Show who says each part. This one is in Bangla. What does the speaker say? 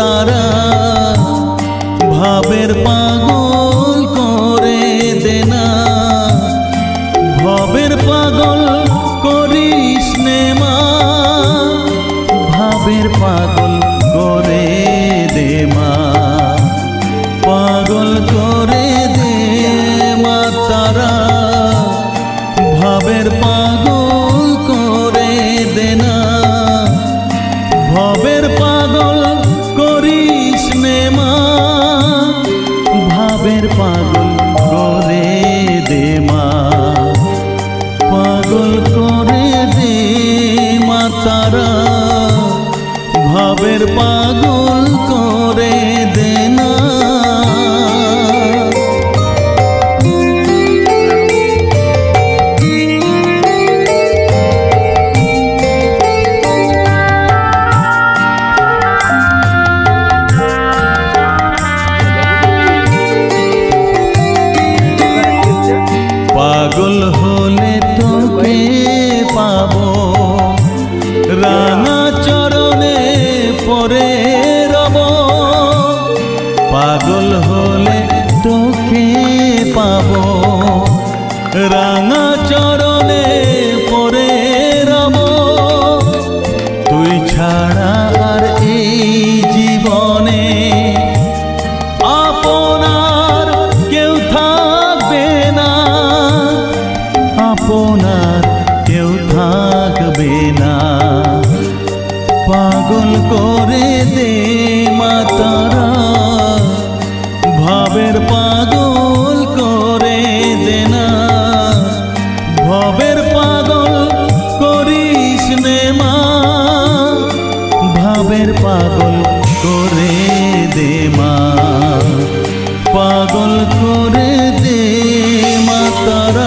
Speaker 1: তারা ভাবের পাগল করে দেনা ভবের পাগল করিস নে মা ভাবের পাগল করে দে মা পাগল করে দে মা তারা ভাবের পাগল করে দেনা ভবের পাগল করিস নে মা ভাবের পাগল করে দে মা পাগল করে দে মা তারা ভাবের পাগল করে দে না পাগল হলে তোকে পাবো রাঙা চরণে পরে রব পাগল হলে তোকে পাবো রাঙা চরণে পরে রব তুই ছাড়া আর এই জীবনে আপনার কেউ থাকবে না আপনার কেউ থাকবে না পাগল করে দে মা তারা ভাবের পাগল করে দে না ভবের পাগল করিস নে মা ভাবের পাগল করে দে মা পাগল করে দে মা তারা